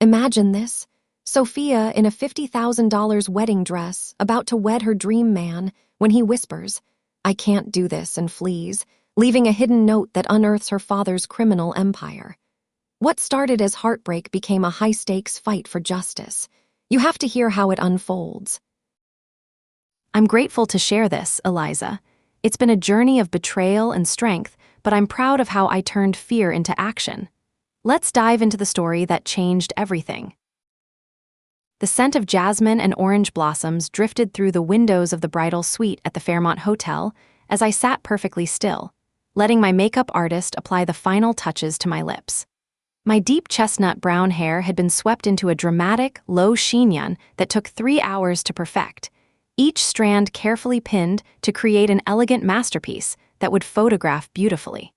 Imagine this. Sofia in a $50,000 wedding dress, about to wed her dream man, when he whispers, "I can't do this," and flees, leaving a hidden note that unearths her father's criminal empire. What started as heartbreak became a high-stakes fight for justice. You have to hear how it unfolds. I'm grateful to share this, Eliza. It's been a journey of betrayal and strength, but I'm proud of how I turned fear into action. Let's dive into the story that changed everything. The scent of jasmine and orange blossoms drifted through the windows of the bridal suite at the Fairmont Hotel as I sat perfectly still, letting my makeup artist apply the final touches to my lips. My deep chestnut brown hair had been swept into a dramatic, low chignon that took 3 hours to perfect, each strand carefully pinned to create an elegant masterpiece that would photograph beautifully.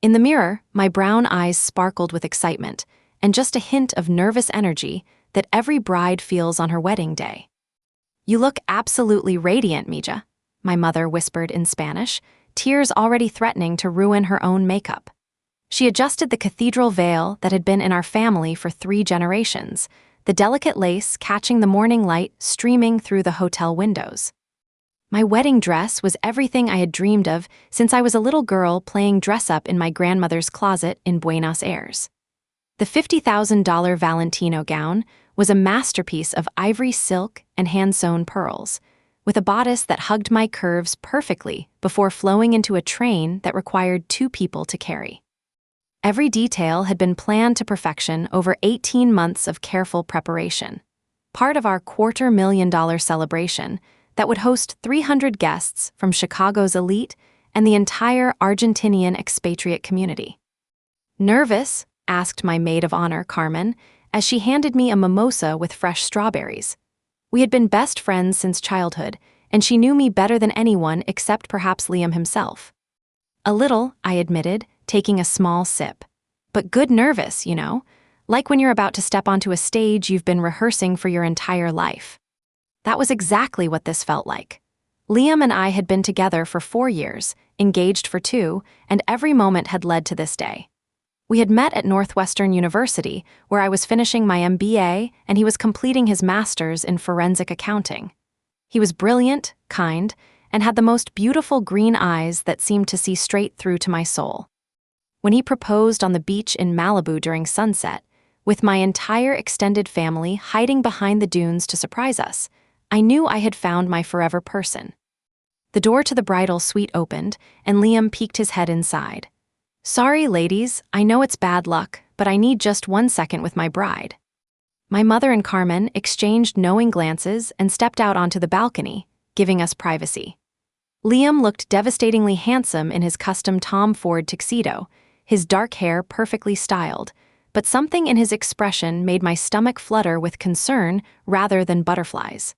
In the mirror, my brown eyes sparkled with excitement and just a hint of nervous energy that every bride feels on her wedding day. "You look absolutely radiant, Mija," my mother whispered in Spanish, tears already threatening to ruin her own makeup. She adjusted the cathedral veil that had been in our family for 3 generations, the delicate lace catching the morning light streaming through the hotel windows. My wedding dress was everything I had dreamed of since I was a little girl playing dress-up in my grandmother's closet in Buenos Aires. The $50,000 Valentino gown was a masterpiece of ivory silk and hand-sewn pearls, with a bodice that hugged my curves perfectly before flowing into a train that required 2 people to carry. Every detail had been planned to perfection over 18 months of careful preparation, part of our $250,000 celebration that would host 300 guests from Chicago's elite and the entire Argentinian expatriate community. "Nervous?" asked my maid of honor, Carmen, as she handed me a mimosa with fresh strawberries. We had been best friends since childhood, and she knew me better than anyone except perhaps Liam himself. "A little," I admitted, taking a small sip. "But good nervous, you know, like when you're about to step onto a stage you've been rehearsing for your entire life." That was exactly what this felt like. Liam and I had been together for 4 years, engaged for 2, and every moment had led to this day. We had met at Northwestern University, where I was finishing my MBA and he was completing his master's in forensic accounting. He was brilliant, kind, and had the most beautiful green eyes that seemed to see straight through to my soul. When he proposed on the beach in Malibu during sunset, with my entire extended family hiding behind the dunes to surprise us, I knew I had found my forever person. The door to the bridal suite opened, and Liam peeked his head inside. "Sorry, ladies, I know it's bad luck, but I need just 1 second with my bride." My mother and Carmen exchanged knowing glances and stepped out onto the balcony, giving us privacy. Liam looked devastatingly handsome in his custom Tom Ford tuxedo, his dark hair perfectly styled, but something in his expression made my stomach flutter with concern rather than butterflies.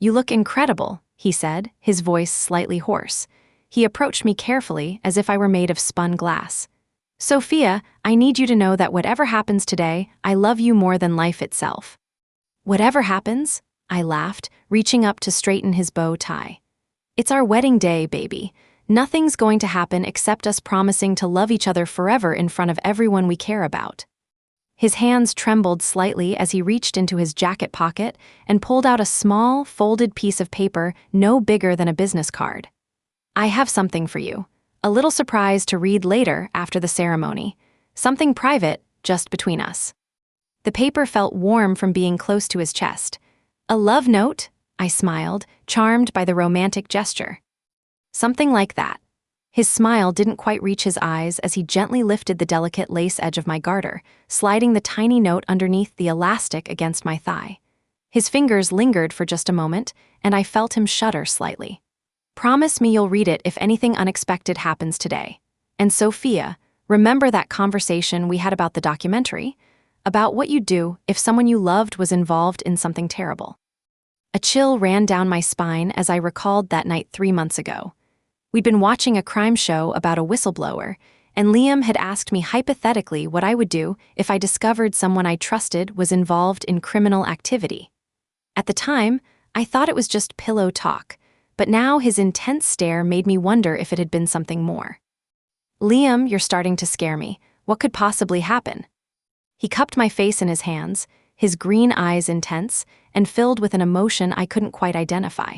"You look incredible," he said, his voice slightly hoarse. He approached me carefully as if I were made of spun glass. "Sofia, I need you to know that whatever happens today, I love you more than life itself." "Whatever happens?" I laughed, reaching up to straighten his bow tie. "It's our wedding day, baby. Nothing's going to happen except us promising to love each other forever in front of everyone we care about." His hands trembled slightly as he reached into his jacket pocket and pulled out a small, folded piece of paper no bigger than a business card. "I have something for you. A little surprise to read later after the ceremony. Something private, just between us." The paper felt warm from being close to his chest. "A love note?" I smiled, charmed by the romantic gesture. "Something like that." His smile didn't quite reach his eyes as he gently lifted the delicate lace edge of my garter, sliding the tiny note underneath the elastic against my thigh. His fingers lingered for just a moment, and I felt him shudder slightly. "Promise me you'll read it if anything unexpected happens today. And Sofia, remember that conversation we had about the documentary? About what you'd do if someone you loved was involved in something terrible." A chill ran down my spine as I recalled that night 3 months ago. We'd been watching a crime show about a whistleblower, and Liam had asked me hypothetically what I would do if I discovered someone I trusted was involved in criminal activity. At the time, I thought it was just pillow talk, but now his intense stare made me wonder if it had been something more. "Liam, you're starting to scare me. What could possibly happen?" He cupped my face in his hands, his green eyes intense and filled with an emotion I couldn't quite identify.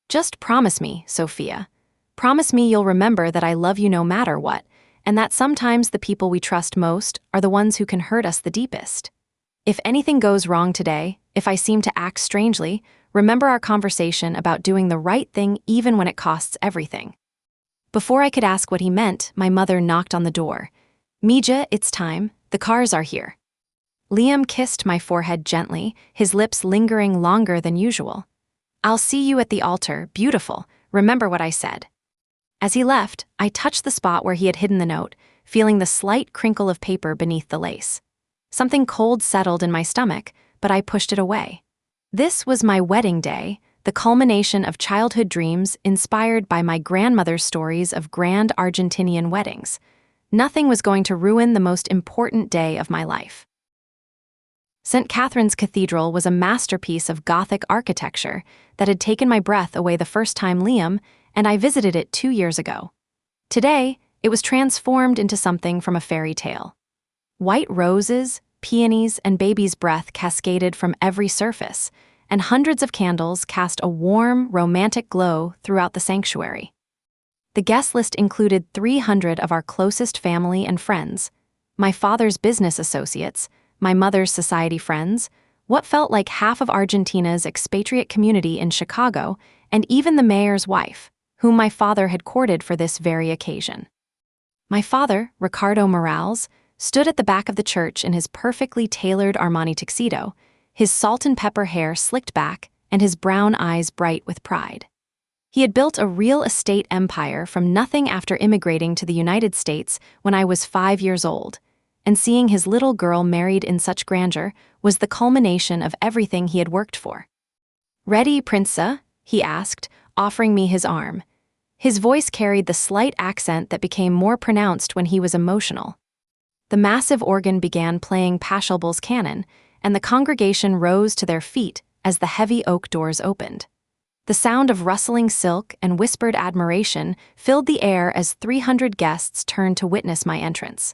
"Just promise me, Sofia. Promise me you'll remember that I love you no matter what, and that sometimes the people we trust most are the ones who can hurt us the deepest. If anything goes wrong today, if I seem to act strangely, remember our conversation about doing the right thing even when it costs everything." Before I could ask what he meant, my mother knocked on the door. "Mija, it's time. The cars are here." Liam kissed my forehead gently, his lips lingering longer than usual. "I'll see you at the altar, beautiful. Remember what I said." As he left, I touched the spot where he had hidden the note, feeling the slight crinkle of paper beneath the lace. Something cold settled in my stomach, but I pushed it away. This was my wedding day, the culmination of childhood dreams inspired by my grandmother's stories of grand Argentinian weddings. Nothing was going to ruin the most important day of my life. St. Catherine's Cathedral was a masterpiece of Gothic architecture that had taken my breath away the first time Liam and I visited it 2 years ago. Today, it was transformed into something from a fairy tale. White roses, peonies, and baby's breath cascaded from every surface, and hundreds of candles cast a warm, romantic glow throughout the sanctuary. The guest list included 300 of our closest family and friends, my father's business associates, my mother's society friends, what felt like half of Argentina's expatriate community in Chicago, and even the mayor's wife, whom my father had courted for this very occasion. My father, Ricardo Morales, stood at the back of the church in his perfectly tailored Armani tuxedo, his salt and pepper hair slicked back and his brown eyes bright with pride. He had built a real estate empire from nothing after immigrating to the United States when I was 5 years old, and seeing his little girl married in such grandeur was the culmination of everything he had worked for. "Ready, Prinsa?" he asked, offering me his arm. His voice carried the slight accent that became more pronounced when he was emotional. The massive organ began playing Pachelbel's canon, and the congregation rose to their feet as the heavy oak doors opened. The sound of rustling silk and whispered admiration filled the air as 300 guests turned to witness my entrance.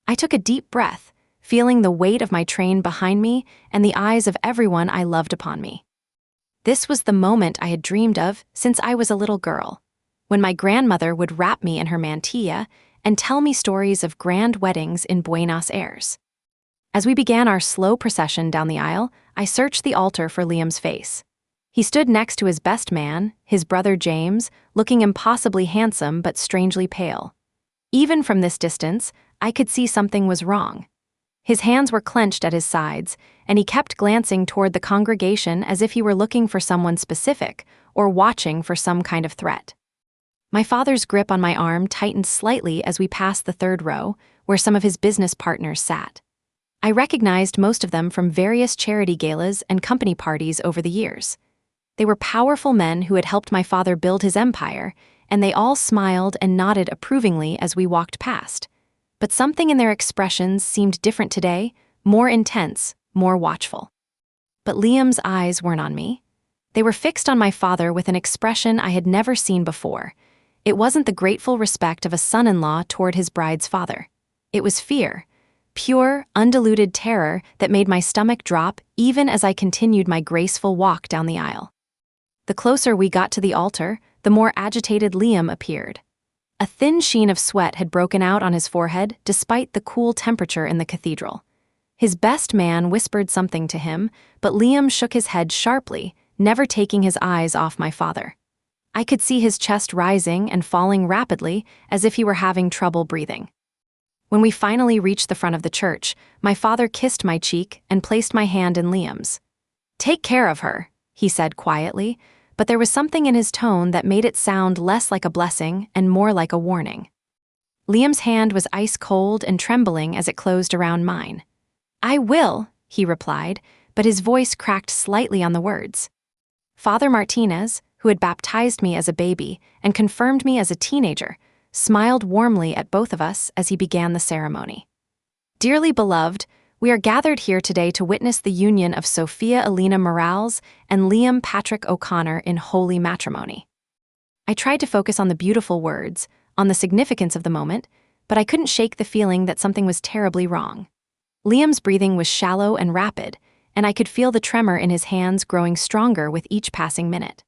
I took a deep breath, feeling the weight of my train behind me and the eyes of everyone I loved upon me. This was the moment I had dreamed of since I was a little girl, when my grandmother would wrap me in her mantilla and tell me stories of grand weddings in Buenos Aires. As we began our slow procession down the aisle, I searched the altar for Liam's face. He stood next to his best man, his brother James, looking impossibly handsome but strangely pale. Even from this distance, I could see something was wrong. His hands were clenched at his sides, and he kept glancing toward the congregation as if he were looking for someone specific or watching for some kind of threat. My father's grip on my arm tightened slightly as we passed the third row, where some of his business partners sat. I recognized most of them from various charity galas and company parties over the years. They were powerful men who had helped my father build his empire, and they all smiled and nodded approvingly as we walked past. But something in their expressions seemed different today, more intense, more watchful. But Liam's eyes weren't on me. They were fixed on my father with an expression I had never seen before. It wasn't the grateful respect of a son-in-law toward his bride's father. It was fear, pure, undiluted terror that made my stomach drop even as I continued my graceful walk down the aisle. The closer we got to the altar, the more agitated Liam appeared. A thin sheen of sweat had broken out on his forehead despite the cool temperature in the cathedral. His best man whispered something to him, but Liam shook his head sharply, never taking his eyes off my father. I could see his chest rising and falling rapidly as if he were having trouble breathing. When we finally reached the front of the church, my father kissed my cheek and placed my hand in Liam's. "Take care of her," he said quietly, but there was something in his tone that made it sound less like a blessing and more like a warning. Liam's hand was ice cold and trembling as it closed around mine. "I will," he replied, but his voice cracked slightly on the words. Father Martinez, who had baptized me as a baby and confirmed me as a teenager, smiled warmly at both of us as he began the ceremony. "Dearly beloved, we are gathered here today to witness the union of Sofia Elena Morales and Liam Patrick O'Connor in holy matrimony." I tried to focus on the beautiful words, on the significance of the moment, but I couldn't shake the feeling that something was terribly wrong. Liam's breathing was shallow and rapid, and I could feel the tremor in his hands growing stronger with each passing minute.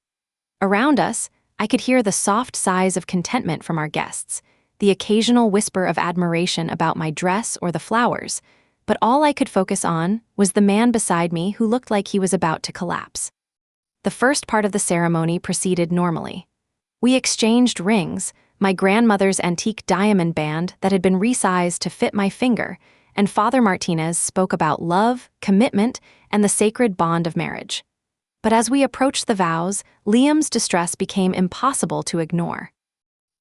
Around us, I could hear the soft sighs of contentment from our guests, the occasional whisper of admiration about my dress or the flowers, but all I could focus on was the man beside me who looked like he was about to collapse. The first part of the ceremony proceeded normally. We exchanged rings, my grandmother's antique diamond band that had been resized to fit my finger, and Father Martinez spoke about love, commitment, and the sacred bond of marriage. But as we approached the vows, Liam's distress became impossible to ignore.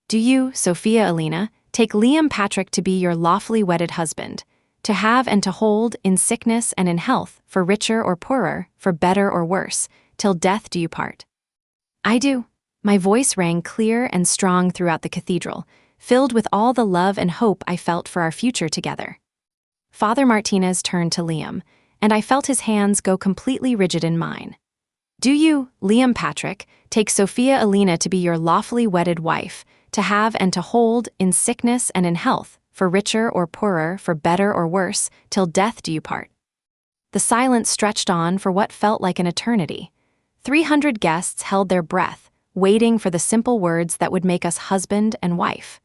Do you, Sofia Elena, take Liam Patrick to be your lawfully wedded husband, to have and to hold in sickness and in health, for richer or poorer, for better or worse, till death do you part? I do. My voice rang clear and strong throughout the cathedral, filled with all the love and hope I felt for our future together. Father Martinez turned to Liam, and I felt his hands go completely rigid in mine. Do you, Liam Patrick, take Sofia Elena to be your lawfully wedded wife, to have and to hold in sickness and in health, for richer or poorer, for better or worse, till death do you part? The silence stretched on for what felt like an eternity. 300 guests held their breath, waiting for the simple words that would make us husband and wife.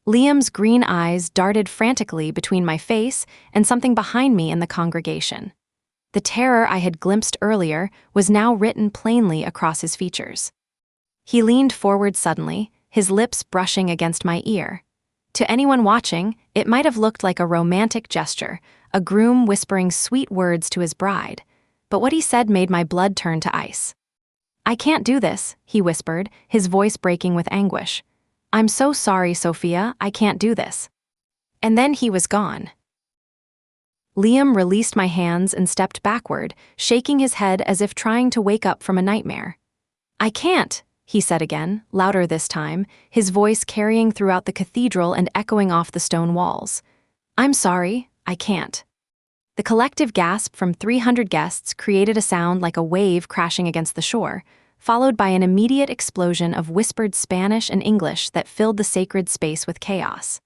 Liam's green eyes darted frantically between my face and something behind me in the congregation. The terror I had glimpsed earlier was now written plainly across his features. He leaned forward suddenly, his lips brushing against my ear. To anyone watching, it might have looked like a romantic gesture, a groom whispering sweet words to his bride, but what he said made my blood turn to ice. I can't do this, he whispered, his voice breaking with anguish. I'm so sorry, Sofia, I can't do this. And then he was gone. Liam released my hands and stepped backward, shaking his head as if trying to wake up from a nightmare. I can't, he said again, louder this time, his voice carrying throughout the cathedral and echoing off the stone walls. I'm sorry, I can't. The collective gasp from 300 guests created a sound like a wave crashing against the shore, followed by an immediate explosion of whispered Spanish and English that filled the sacred space with chaos.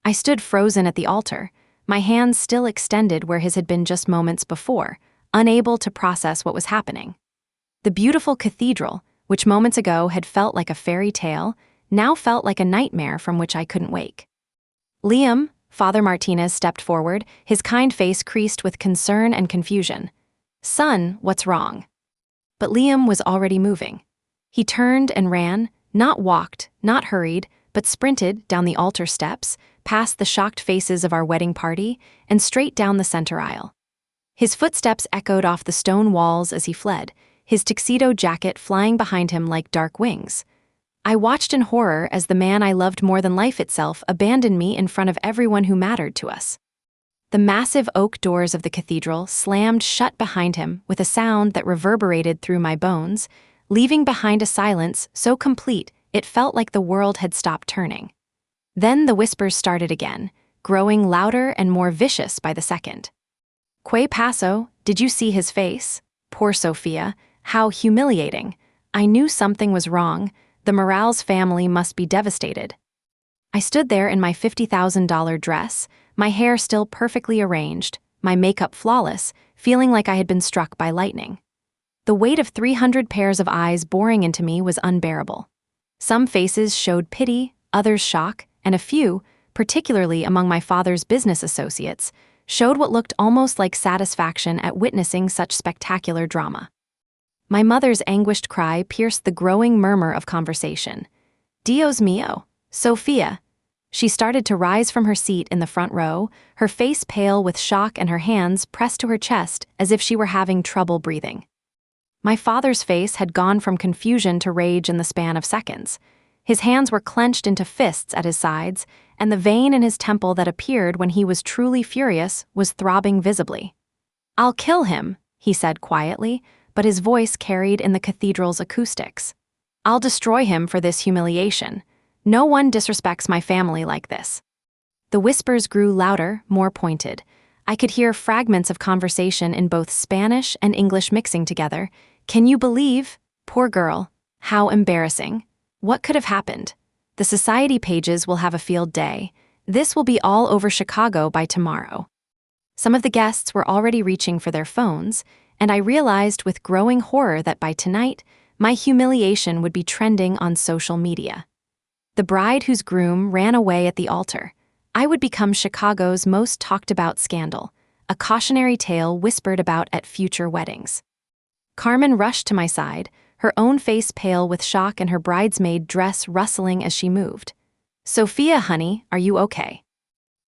I stood frozen at the altar, my hands still extended where his had been just moments before, unable to process what was happening. The beautiful cathedral, which moments ago had felt like a fairy tale, now felt like a nightmare from which I couldn't wake. Liam, Father Martinez stepped forward, his kind face creased with concern and confusion. Son, what's wrong? But Liam was already moving. He turned and ran, not walked, not hurried, but sprinted down the altar steps, past the shocked faces of our wedding party, and straight down the center aisle. His footsteps echoed off the stone walls as he fled, his tuxedo jacket flying behind him like dark wings. I watched in horror as the man I loved more than life itself abandoned me in front of everyone who mattered to us. The massive oak doors of the cathedral slammed shut behind him with a sound that reverberated through my bones, leaving behind a silence so complete it felt like the world had stopped turning. Then the whispers started again, growing louder and more vicious by the second. "¿Qué pasó? Did you see his face? Poor Sofia, how humiliating. I knew something was wrong. The Morales family must be devastated." I stood there in my $50,000 dress, my hair still perfectly arranged, my makeup flawless, feeling like I had been struck by lightning. The weight of 300 pairs of eyes boring into me was unbearable. Some faces showed pity, others shock, and a few, particularly among my father's business associates, showed what looked almost like satisfaction at witnessing such spectacular drama. My mother's anguished cry pierced the growing murmur of conversation. Dios mío, Sofia. She started to rise from her seat in the front row, her face pale with shock and her hands pressed to her chest as if she were having trouble breathing. My father's face had gone from confusion to rage in the span of seconds. His hands were clenched into fists at his sides, and the vein in his temple that appeared when he was truly furious was throbbing visibly. "I'll kill him," he said quietly, but his voice carried in the cathedral's acoustics. "I'll destroy him for this humiliation. No one disrespects my family like this." The whispers grew louder, more pointed. I could hear fragments of conversation in both Spanish and English mixing together. "Can you believe? Poor girl. How embarrassing. What could have happened? The society pages will have a field day. This will be all over Chicago by tomorrow." Some of the guests were already reaching for their phones, and I realized with growing horror that by tonight, my humiliation would be trending on social media. The bride whose groom ran away at the altar. I would become Chicago's most talked-about scandal, a cautionary tale whispered about at future weddings. Carmen rushed to my side, her own face pale with shock and her bridesmaid dress rustling as she moved. "Sofia, honey, are you okay?"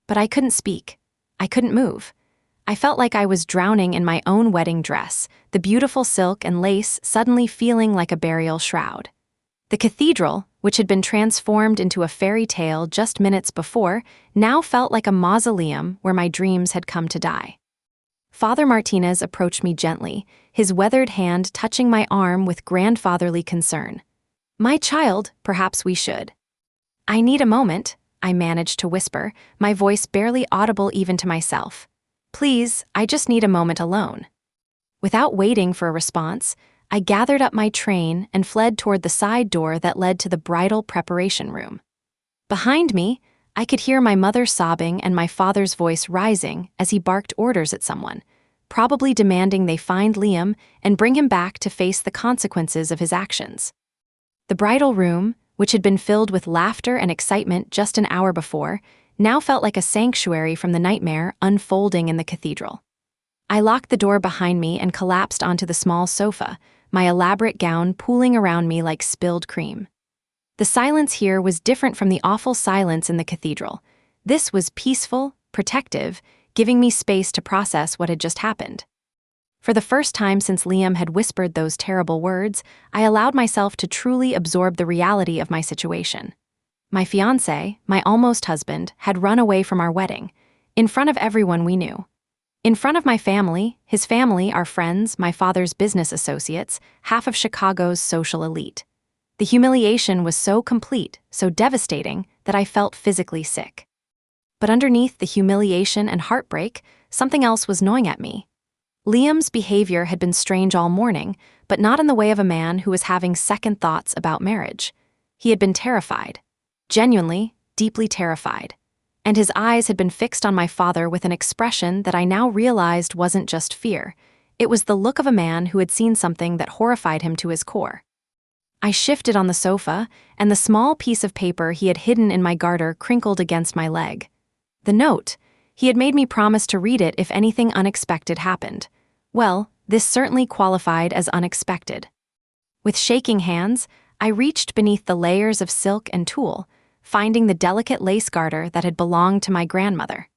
But I couldn't speak. I couldn't move. I felt like I was drowning in my own wedding dress, the beautiful silk and lace suddenly feeling like a burial shroud. The cathedral, which had been transformed into a fairy tale just minutes before, now felt like a mausoleum where my dreams had come to die. Father Martinez approached me gently, his weathered hand touching my arm with grandfatherly concern. "My child, perhaps we should." "I need a moment," I managed to whisper, my voice barely audible even to myself. "Please, I just need a moment alone." Without waiting for a response, I gathered up my train and fled toward the side door that led to the bridal preparation room. Behind me, I could hear my mother sobbing and my father's voice rising as he barked orders at someone, probably demanding they find Liam and bring him back to face the consequences of his actions. The bridal room, which had been filled with laughter and excitement just an hour before, now felt like a sanctuary from the nightmare unfolding in the cathedral. I locked the door behind me and collapsed onto the small sofa, my elaborate gown pooling around me like spilled cream. The silence here was different from the awful silence in the cathedral. This was peaceful, protective, giving me space to process what had just happened. For the first time since Liam had whispered those terrible words, I allowed myself to truly absorb the reality of my situation. My fiancé, my almost husband, had run away from our wedding, in front of everyone we knew. In front of my family, his family, our friends, my father's business associates, half of Chicago's social elite. The humiliation was so complete, so devastating, that I felt physically sick. But underneath the humiliation and heartbreak, something else was gnawing at me. Liam's behavior had been strange all morning, but not in the way of a man who was having second thoughts about marriage. He had been terrified. Genuinely, deeply terrified. And his eyes had been fixed on my father with an expression that I now realized wasn't just fear. It was the look of a man who had seen something that horrified him to his core. I shifted on the sofa, and the small piece of paper he had hidden in my garter crinkled against my leg. The note. He had made me promise to read it if anything unexpected happened. Well, this certainly qualified as unexpected. With shaking hands, I reached beneath the layers of silk and tulle, finding the delicate lace garter that had belonged to my grandmother.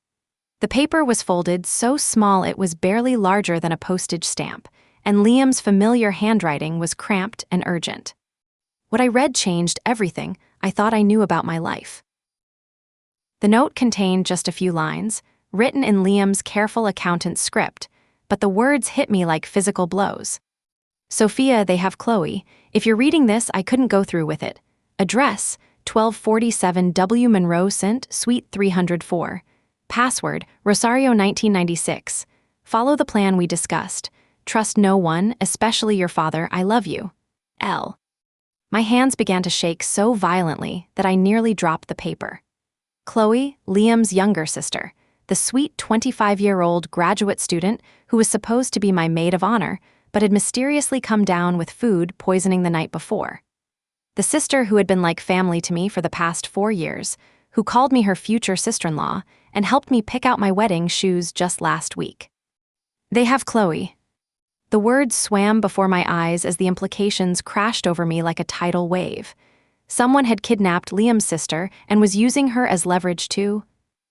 The paper was folded so small it was barely larger than a postage stamp, and Liam's familiar handwriting was cramped and urgent. What I read changed everything I thought I knew about my life. The note contained just a few lines, written in Liam's careful accountant's script, but the words hit me like physical blows. "Sofia, they have Chloe. If you're reading this, I couldn't go through with it. Address, 1247 W. Monroe St., Suite 304. Password, Rosario 1996. Follow the plan we discussed. Trust no one, especially your father. I love you. L." My hands began to shake so violently that I nearly dropped the paper. Chloe, Liam's younger sister, the sweet 25-year-old graduate student who was supposed to be my maid of honor, but had mysteriously come down with food poisoning the night before. The sister who had been like family to me for the past 4 years, who called me her future sister-in-law and helped me pick out my wedding shoes just last week. They have Chloe. The words swam before my eyes as the implications crashed over me like a tidal wave. Someone had kidnapped Liam's sister and was using her as leverage to...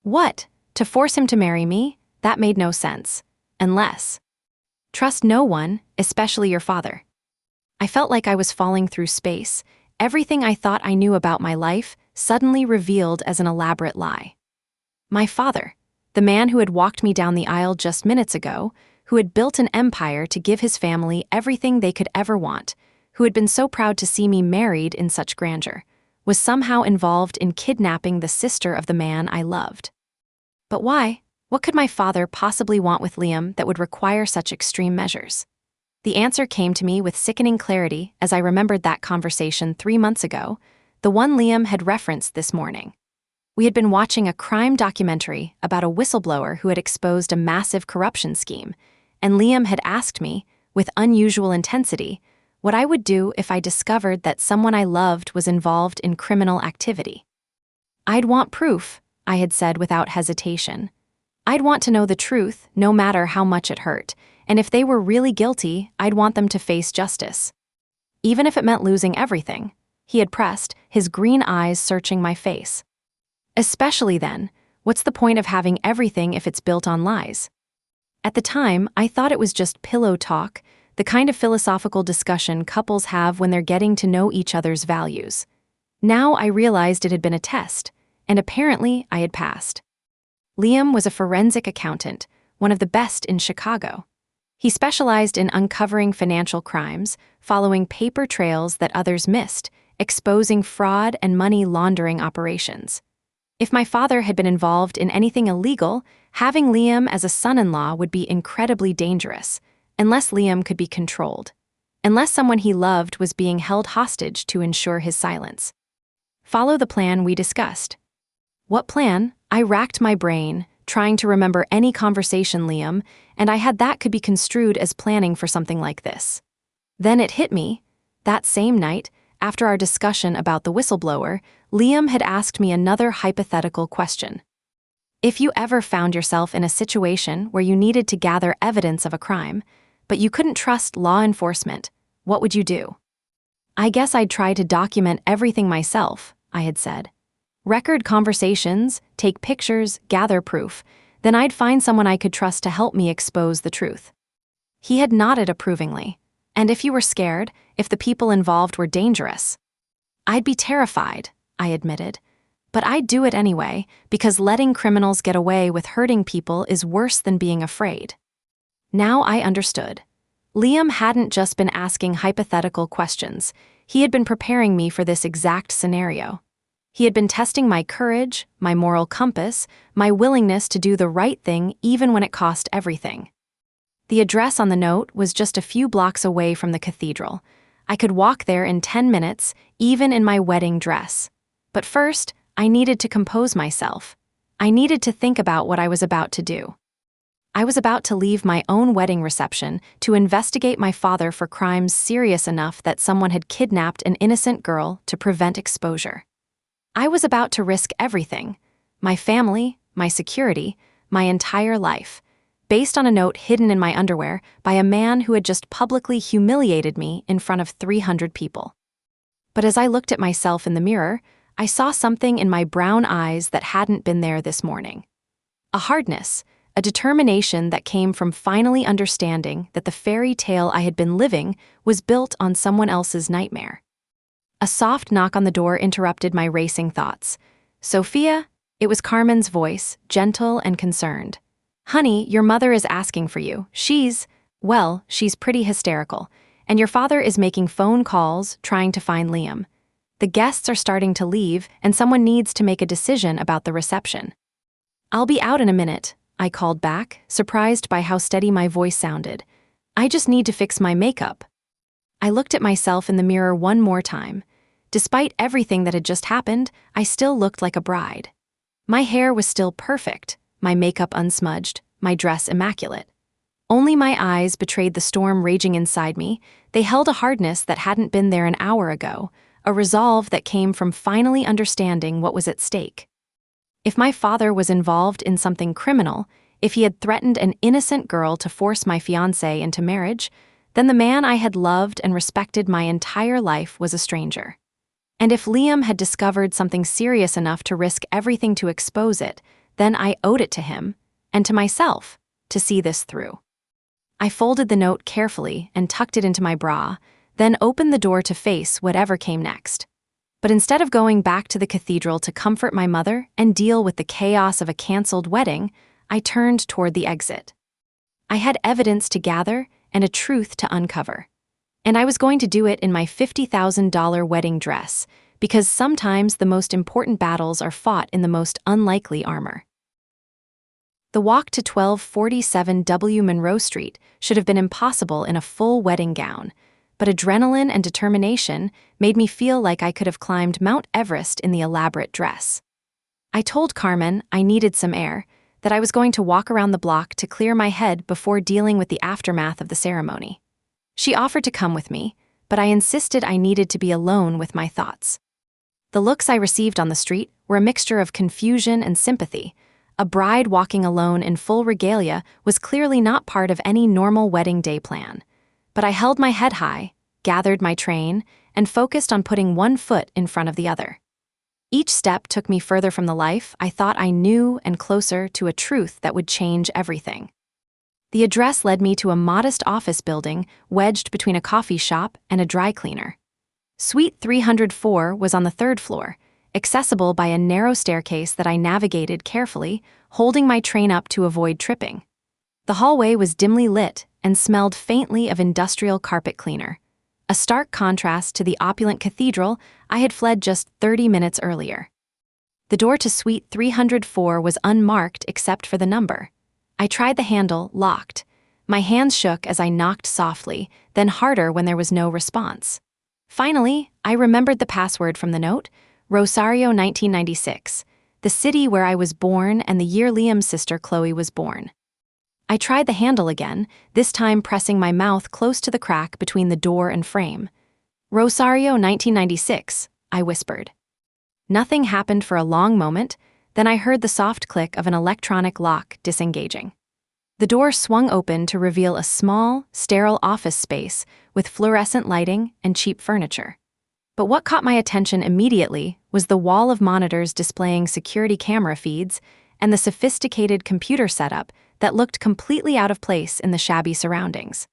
What? To force him to marry me? That made no sense. Unless... Trust no one, especially your father. I felt like I was falling through space. Everything I thought I knew about my life suddenly revealed as an elaborate lie. My father, the man who had walked me down the aisle just minutes ago, who had built an empire to give his family everything they could ever want, who had been so proud to see me married in such grandeur, was somehow involved in kidnapping the sister of the man I loved. But why? What could my father possibly want with Liam that would require such extreme measures? The answer came to me with sickening clarity as I remembered that conversation 3 months ago, the one Liam had referenced this morning. We had been watching a crime documentary about a whistleblower who had exposed a massive corruption scheme, and Liam had asked me, with unusual intensity, what I would do if I discovered that someone I loved was involved in criminal activity. "I'd want proof," I had said without hesitation. "I'd want to know the truth, no matter how much it hurt, and if they were really guilty, I'd want them to face justice. Even if it meant losing everything," he had pressed, his green eyes searching my face. "Especially then, what's the point of having everything if it's built on lies?" At the time, I thought it was just pillow talk, the kind of philosophical discussion couples have when they're getting to know each other's values. Now I realized it had been a test, and apparently I had passed. Liam was a forensic accountant, one of the best in Chicago. He specialized in uncovering financial crimes, following paper trails that others missed, exposing fraud and money laundering operations. If my father had been involved in anything illegal, having Liam as a son-in-law would be incredibly dangerous, unless Liam could be controlled, unless someone he loved was being held hostage to ensure his silence. Follow the plan we discussed. What plan? I racked my brain, trying to remember any conversation Liam, and I had that could be construed as planning for something like this. Then it hit me. That same night, after our discussion about the whistleblower, Liam had asked me another hypothetical question. If you ever found yourself in a situation where you needed to gather evidence of a crime, but you couldn't trust law enforcement, what would you do? "I guess I'd try to document everything myself," I had said. "Record conversations, take pictures, gather proof. Then I'd find someone I could trust to help me expose the truth." He had nodded approvingly. "And if you were scared, if the people involved were dangerous?" "I'd be terrified," I admitted. "But I'd do it anyway, because letting criminals get away with hurting people is worse than being afraid." Now I understood. Liam hadn't just been asking hypothetical questions. He had been preparing me for this exact scenario. He had been testing my courage, my moral compass, my willingness to do the right thing even when it cost everything. The address on the note was just a few blocks away from the cathedral. I could walk there in 10 minutes, even in my wedding dress. But first, I needed to compose myself. I needed to think about what I was about to do. I was about to leave my own wedding reception to investigate my father for crimes serious enough that someone had kidnapped an innocent girl to prevent exposure. I was about to risk everything, my family, my security, my entire life, based on a note hidden in my underwear by a man who had just publicly humiliated me in front of 300 people. But as I looked at myself in the mirror, I saw something in my brown eyes that hadn't been there this morning. A hardness, a determination that came from finally understanding that the fairy tale I had been living was built on someone else's nightmare. A soft knock on the door interrupted my racing thoughts. "Sofia?" It was Carmen's voice, gentle and concerned. "Honey, your mother is asking for you. She's pretty hysterical, and your father is making phone calls trying to find Liam. The guests are starting to leave, and someone needs to make a decision about the reception." "I'll be out in a minute," I called back, surprised by how steady my voice sounded. "I just need to fix my makeup." I looked at myself in the mirror one more time. Despite everything that had just happened, I still looked like a bride. My hair was still perfect, my makeup unsmudged, my dress immaculate. Only my eyes betrayed the storm raging inside me. They held a hardness that hadn't been there an hour ago, a resolve that came from finally understanding what was at stake. If my father was involved in something criminal, if he had threatened an innocent girl to force my fiancé into marriage, then the man I had loved and respected my entire life was a stranger. And if Liam had discovered something serious enough to risk everything to expose it, then I owed it to him, and to myself, to see this through. I folded the note carefully and tucked it into my bra, then opened the door to face whatever came next. But instead of going back to the cathedral to comfort my mother and deal with the chaos of a canceled wedding, I turned toward the exit. I had evidence to gather and a truth to uncover. And I was going to do it in my $50,000 wedding dress, because sometimes the most important battles are fought in the most unlikely armor. The walk to 1247 W Monroe Street should have been impossible in a full wedding gown, but adrenaline and determination made me feel like I could have climbed Mount Everest in the elaborate dress. I told Carmen I needed some air, that I was going to walk around the block to clear my head before dealing with the aftermath of the ceremony. She offered to come with me, but I insisted I needed to be alone with my thoughts. The looks I received on the street were a mixture of confusion and sympathy. A bride walking alone in full regalia was clearly not part of any normal wedding day plan. But I held my head high, gathered my train, and focused on putting one foot in front of the other. Each step took me further from the life I thought I knew and closer to a truth that would change everything. The address led me to a modest office building wedged between a coffee shop and a dry cleaner. Suite 304 was on the third floor, accessible by a narrow staircase that I navigated carefully, holding my train up to avoid tripping. The hallway was dimly lit and smelled faintly of industrial carpet cleaner, a stark contrast to the opulent cathedral I had fled just 30 minutes earlier. The door to Suite 304 was unmarked except for the number. I tried the handle, locked. My hands shook as I knocked softly, then harder when there was no response. Finally, I remembered the password from the note, Rosario 1996, the city where I was born and the year Liam's sister Chloe was born. I tried the handle again, this time pressing my mouth close to the crack between the door and frame. Rosario 1996, I whispered. Nothing happened for a long moment, then I heard the soft click of an electronic lock disengaging. The door swung open to reveal a small, sterile office space with fluorescent lighting and cheap furniture. But what caught my attention immediately was the wall of monitors displaying security camera feeds and the sophisticated computer setup that looked completely out of place in the shabby surroundings.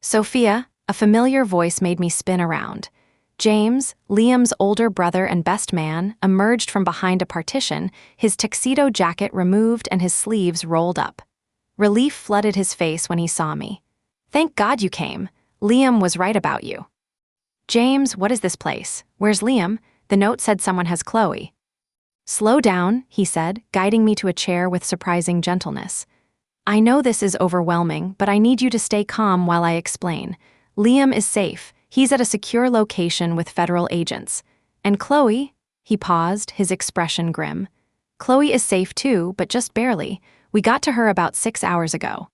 Sofia, a familiar voice made me spin around. James, Liam's older brother and best man, emerged from behind a partition, his tuxedo jacket removed and his sleeves rolled up. Relief flooded his face when he saw me. "Thank God you came. Liam was right about you." "James, what is this place? Where's Liam? The note said someone has Chloe." "Slow down," he said, guiding me to a chair with surprising gentleness. "I know this is overwhelming, but I need you to stay calm while I explain. Liam is safe. He's at a secure location with federal agents. And Chloe," he paused, his expression grim. "Chloe is safe too, but just barely. We got to her about 6 hours ago."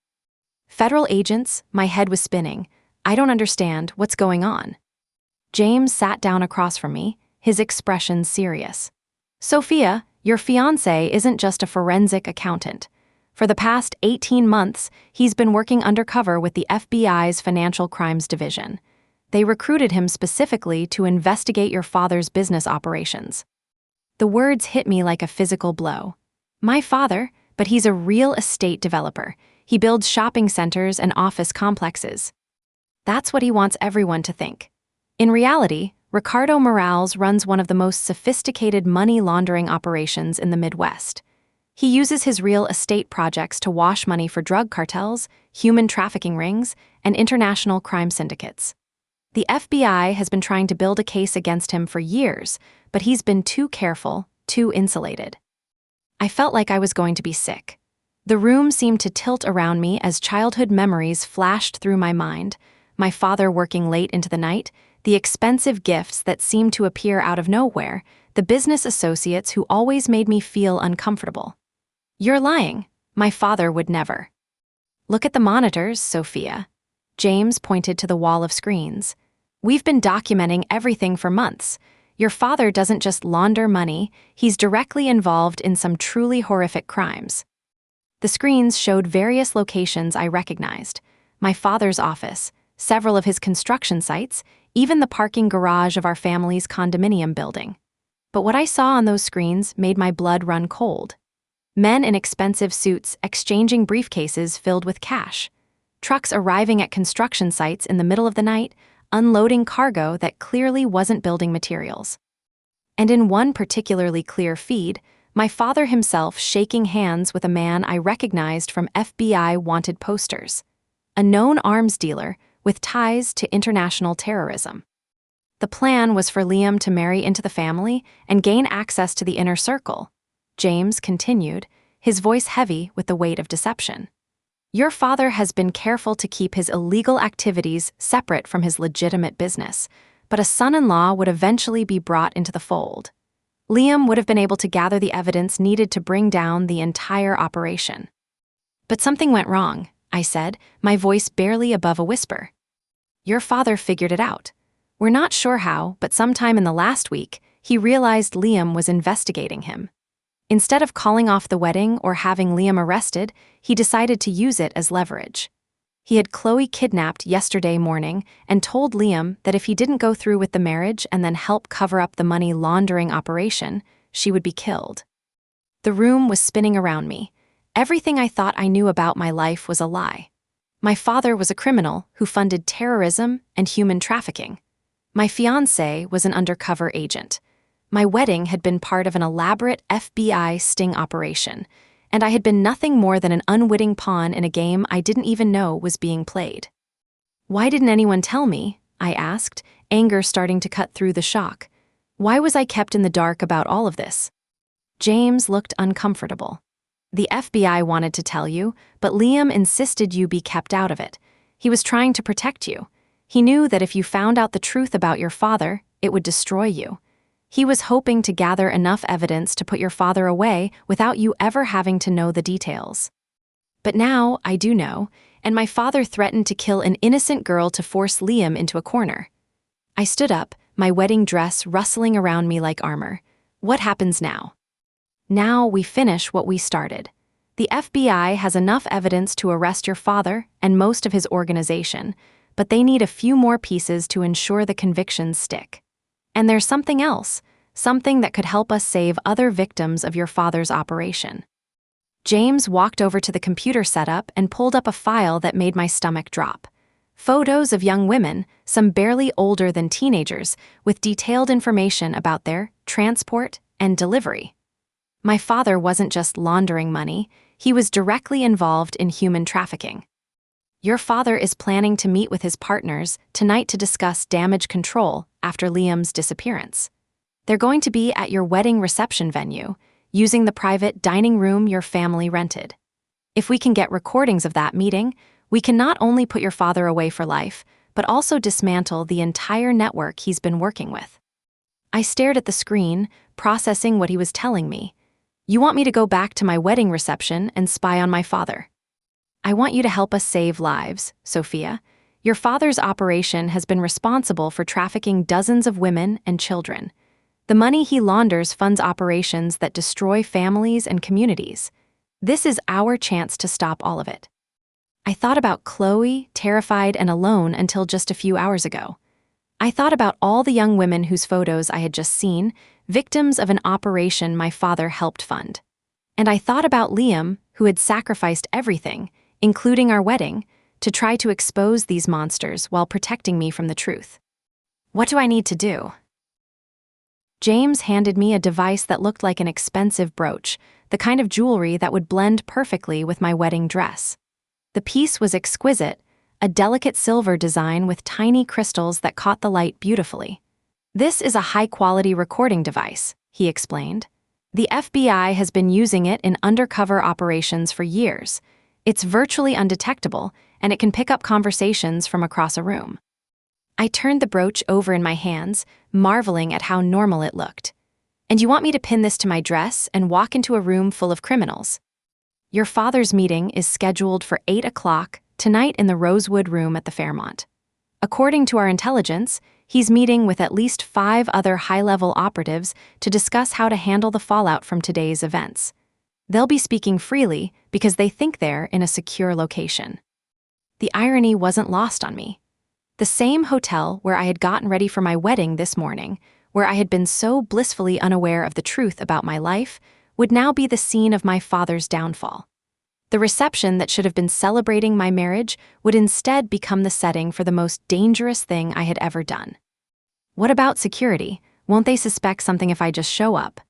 "Federal agents?" My head was spinning. "I don't understand. What's going on?" James sat down across from me, his expression serious. "Sofia, your fiancé isn't just a forensic accountant. For the past 18 months, he's been working undercover with the FBI's Financial Crimes Division. They recruited him specifically to investigate your father's business operations." The words hit me like a physical blow. My father, but he's a real estate developer. He builds shopping centers and office complexes. That's what he wants everyone to think. In reality, Ricardo Morales runs one of the most sophisticated money laundering operations in the Midwest. He uses his real estate projects to wash money for drug cartels, human trafficking rings, and international crime syndicates. The FBI has been trying to build a case against him for years, but he's been too careful, too insulated. I felt like I was going to be sick. The room seemed to tilt around me as childhood memories flashed through my mind. My father working late into the night, the expensive gifts that seemed to appear out of nowhere, the business associates who always made me feel uncomfortable. "You're lying. My father would never." "Look at the monitors, Sofia." James pointed to the wall of screens. "We've been documenting everything for months. Your father doesn't just launder money, he's directly involved in some truly horrific crimes." The screens showed various locations I recognized: my father's office, several of his construction sites, even the parking garage of our family's condominium building. But what I saw on those screens made my blood run cold. Men in expensive suits exchanging briefcases filled with cash. Trucks arriving at construction sites in the middle of the night, unloading cargo that clearly wasn't building materials. And in one particularly clear feed, my father himself shaking hands with a man I recognized from FBI wanted posters. A known arms dealer with ties to international terrorism. The plan was for Liam to marry into the family and gain access to the inner circle. James continued, his voice heavy with the weight of deception. "Your father has been careful to keep his illegal activities separate from his legitimate business, but a son-in-law would eventually be brought into the fold. Liam would have been able to gather the evidence needed to bring down the entire operation. But something went wrong, I said, my voice barely above a whisper. Your father figured it out. We're not sure how, but sometime in the last week, he realized Liam was investigating him. Instead of calling off the wedding or having Liam arrested, he decided to use it as leverage. He had Chloe kidnapped yesterday morning and told Liam that if he didn't go through with the marriage and then help cover up the money laundering operation, she would be killed. The room was spinning around me. Everything I thought I knew about my life was a lie. My father was a criminal who funded terrorism and human trafficking. My fiancé was an undercover agent. My wedding had been part of an elaborate FBI sting operation, and I had been nothing more than an unwitting pawn in a game I didn't even know was being played. Why didn't anyone tell me? I asked, anger starting to cut through the shock. Why was I kept in the dark about all of this? James looked uncomfortable. The FBI wanted to tell you, but Liam insisted you be kept out of it. He was trying to protect you. He knew that if you found out the truth about your father, it would destroy you. He was hoping to gather enough evidence to put your father away without you ever having to know the details. But now I do know, and my father threatened to kill an innocent girl to force Liam into a corner. I stood up, my wedding dress rustling around me like armor. What happens now? Now we finish what we started. The FBI has enough evidence to arrest your father and most of his organization, but they need a few more pieces to ensure the convictions stick. And there's something else, something that could help us save other victims of your father's operation. James walked over to the computer setup and pulled up a file that made my stomach drop. Photos of young women, some barely older than teenagers, with detailed information about their transport and delivery. My father wasn't just laundering money, he was directly involved in human trafficking. Your father is planning to meet with his partners tonight to discuss damage control after Liam's disappearance. They're going to be at your wedding reception venue, using the private dining room your family rented. If we can get recordings of that meeting, we can not only put your father away for life, but also dismantle the entire network he's been working with. I stared at the screen, processing what he was telling me. You want me to go back to my wedding reception and spy on my father? I want you to help us save lives, Sofia. Your father's operation has been responsible for trafficking dozens of women and children. The money he launders funds operations that destroy families and communities. This is our chance to stop all of it. I thought about Chloe, terrified and alone until just a few hours ago. I thought about all the young women whose photos I had just seen, victims of an operation my father helped fund. And I thought about Liam, who had sacrificed everything, including our wedding, to try to expose these monsters while protecting me from the truth. What do I need to do? James handed me a device that looked like an expensive brooch, the kind of jewelry that would blend perfectly with my wedding dress. The piece was exquisite, a delicate silver design with tiny crystals that caught the light beautifully. This is a high-quality recording device, he explained. The FBI has been using it in undercover operations for years. It's virtually undetectable, and it can pick up conversations from across a room. I turned the brooch over in my hands, marveling at how normal it looked. And you want me to pin this to my dress and walk into a room full of criminals? Your father's meeting is scheduled for 8 o'clock tonight in the Rosewood Room at the Fairmont. According to our intelligence, he's meeting with at least 5 other high-level operatives to discuss how to handle the fallout from today's events. They'll be speaking freely because they think they're in a secure location. The irony wasn't lost on me. The same hotel where I had gotten ready for my wedding this morning, where I had been so blissfully unaware of the truth about my life, would now be the scene of my father's downfall. The reception that should have been celebrating my marriage would instead become the setting for the most dangerous thing I had ever done. What about security? Won't they suspect something if I just show up?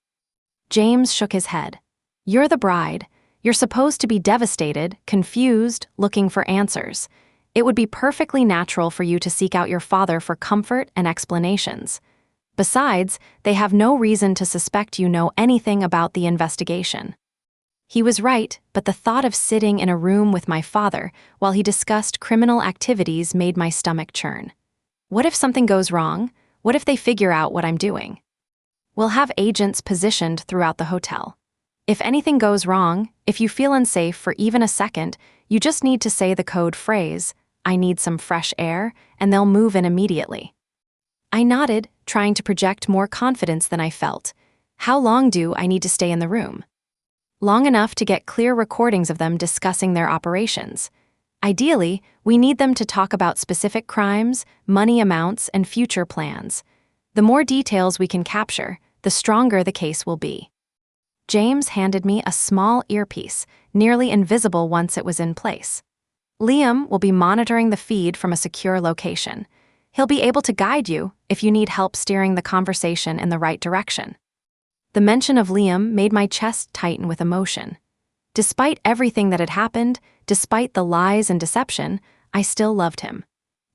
James shook his head. You're the bride. You're supposed to be devastated, confused, looking for answers. It would be perfectly natural for you to seek out your father for comfort and explanations. Besides, they have no reason to suspect you know anything about the investigation. He was right, but the thought of sitting in a room with my father while he discussed criminal activities made my stomach churn. What if something goes wrong? What if they figure out what I'm doing? We'll have agents positioned throughout the hotel. If anything goes wrong, if you feel unsafe for even a second, you just need to say the code phrase, "I need some fresh air," and they'll move in immediately. I nodded, trying to project more confidence than I felt. How long do I need to stay in the room? Long enough to get clear recordings of them discussing their operations. Ideally, we need them to talk about specific crimes, money amounts, and future plans. The more details we can capture, the stronger the case will be. James handed me a small earpiece, nearly invisible once it was in place. Liam will be monitoring the feed from a secure location. He'll be able to guide you if you need help steering the conversation in the right direction. The mention of Liam made my chest tighten with emotion. Despite everything that had happened, despite the lies and deception, I still loved him.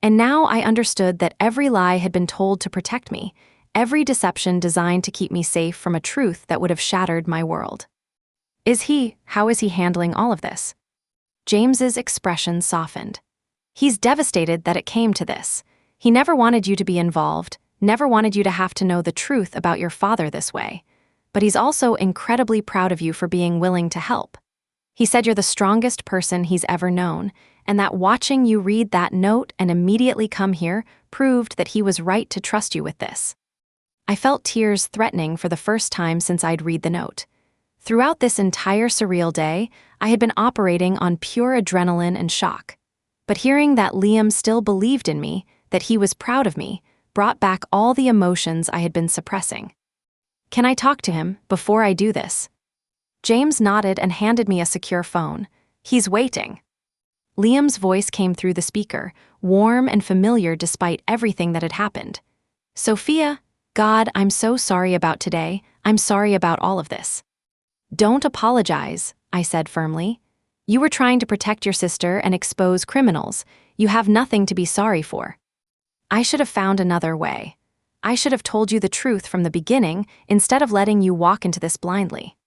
And now I understood that every lie had been told to protect me, every deception designed to keep me safe from a truth that would have shattered my world. How is he handling all of this? James's expression softened. He's devastated that it came to this. He never wanted you to be involved, never wanted you to have to know the truth about your father this way. But he's also incredibly proud of you for being willing to help. He said you're the strongest person he's ever known, and that watching you read that note and immediately come here proved that he was right to trust you with this. I felt tears threatening for the first time since I'd read the note. Throughout this entire surreal day, I had been operating on pure adrenaline and shock. But hearing that Liam still believed in me, that he was proud of me, brought back all the emotions I had been suppressing. Can I talk to him before I do this? James nodded and handed me a secure phone. He's waiting. Liam's voice came through the speaker, warm and familiar despite everything that had happened. Sofia, God, I'm so sorry about today. I'm sorry about all of this. Don't apologize, I said firmly. You were trying to protect your sister and expose criminals. You have nothing to be sorry for. I should have found another way. I should have told you the truth from the beginning instead of letting you walk into this blindly.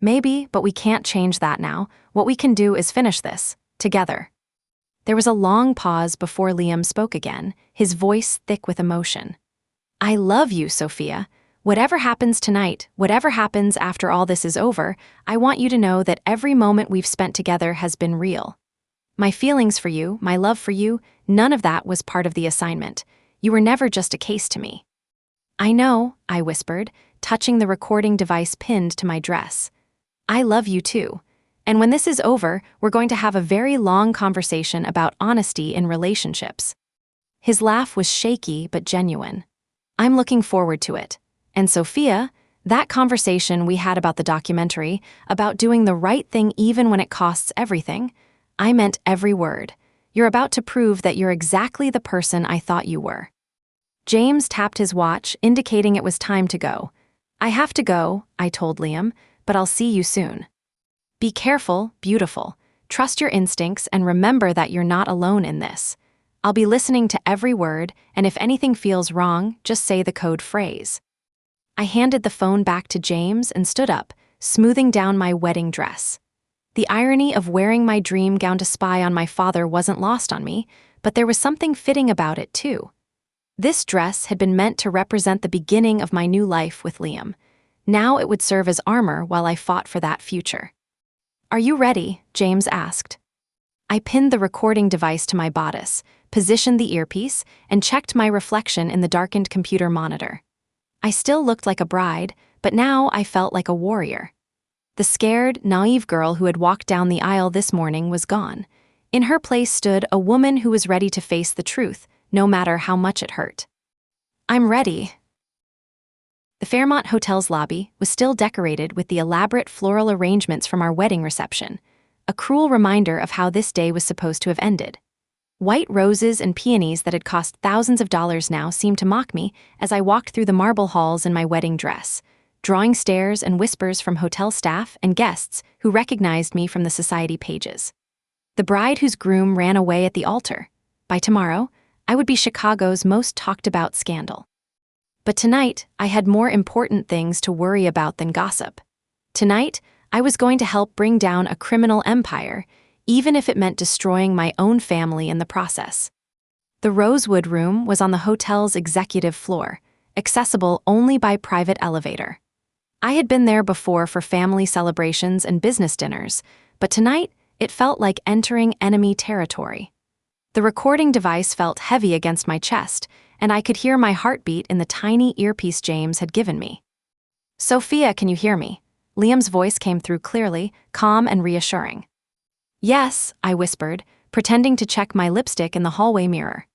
Maybe, but we can't change that now. What we can do is finish this, together. There was a long pause before Liam spoke again, his voice thick with emotion. I love you, Sofia. Whatever happens tonight, whatever happens after all this is over, I want you to know that every moment we've spent together has been real. My feelings for you, my love for you, none of that was part of the assignment. You were never just a case to me. I know, I whispered, touching the recording device pinned to my dress. I love you too. And when this is over, we're going to have a very long conversation about honesty in relationships. His laugh was shaky but genuine. I'm looking forward to it. And Sofia, that conversation we had about the documentary, about doing the right thing even when it costs everything, I meant every word. You're about to prove that you're exactly the person I thought you were. James tapped his watch, indicating it was time to go. I have to go, I told Liam, but I'll see you soon. Be careful, beautiful. Trust your instincts and remember that you're not alone in this. I'll be listening to every word, and if anything feels wrong, just say the code phrase. I handed the phone back to James and stood up, smoothing down my wedding dress. The irony of wearing my dream gown to spy on my father wasn't lost on me, but there was something fitting about it too. This dress had been meant to represent the beginning of my new life with Liam. Now it would serve as armor while I fought for that future. Are you ready? James asked. I pinned the recording device to my bodice, positioned the earpiece, and checked my reflection in the darkened computer monitor. I still looked like a bride, but now I felt like a warrior. The scared, naive girl who had walked down the aisle this morning was gone. In her place stood a woman who was ready to face the truth, no matter how much it hurt. I'm ready. The Fairmont Hotel's lobby was still decorated with the elaborate floral arrangements from our wedding reception, a cruel reminder of how this day was supposed to have ended. White roses and peonies that had cost thousands of dollars now seemed to mock me as I walked through the marble halls in my wedding dress, drawing stares and whispers from hotel staff and guests who recognized me from the society pages. The bride whose groom ran away at the altar. By tomorrow, I would be Chicago's most talked-about scandal. But tonight, I had more important things to worry about than gossip. Tonight, I was going to help bring down a criminal empire, even if it meant destroying my own family in the process. The Rosewood Room was on the hotel's executive floor, accessible only by private elevator. I had been there before for family celebrations and business dinners, but tonight it felt like entering enemy territory. The recording device felt heavy against my chest, and I could hear my heartbeat in the tiny earpiece James had given me. "Sofia, can you hear me?" Liam's voice came through clearly, calm and reassuring. "Yes," I whispered, pretending to check my lipstick in the hallway mirror.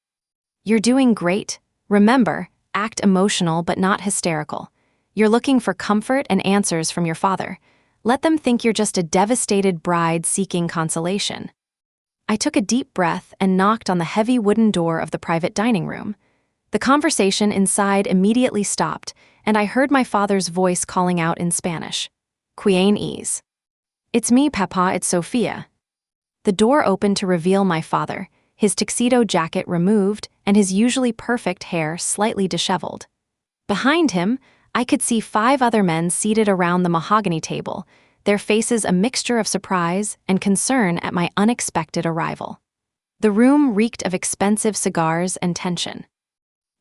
"You're doing great. Remember, act emotional but not hysterical. You're looking for comfort and answers from your father. Let them think you're just a devastated bride seeking consolation." I took a deep breath and knocked on the heavy wooden door of the private dining room. The conversation inside immediately stopped, and I heard my father's voice calling out in Spanish. "Quien es?" "It's me, Papa, it's Sofia." The door opened to reveal my father, his tuxedo jacket removed and his usually perfect hair slightly disheveled. Behind him, I could see 5 other men seated around the mahogany table, their faces a mixture of surprise and concern at my unexpected arrival. The room reeked of expensive cigars and tension.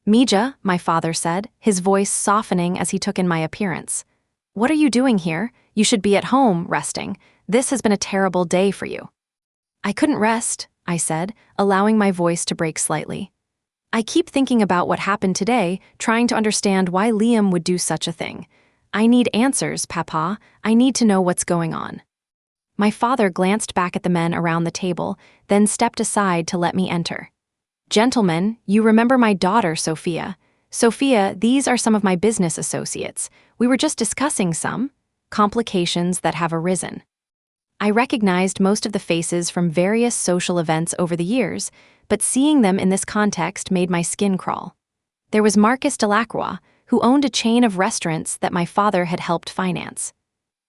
"Mija," my father said, his voice softening as he took in my appearance. "What are you doing here? You should be at home, resting. This has been a terrible day for you." "I couldn't rest," I said, allowing my voice to break slightly. "I keep thinking about what happened today, trying to understand why Liam would do such a thing. I need answers, Papa. I need to know what's going on." My father glanced back at the men around the table, then stepped aside to let me enter. "Gentlemen, you remember my daughter, Sofia. Sofia, these are some of my business associates. We were just discussing some complications that have arisen." I recognized most of the faces from various social events over the years, but seeing them in this context made my skin crawl. There was Marcus Delacroix, who owned a chain of restaurants that my father had helped finance.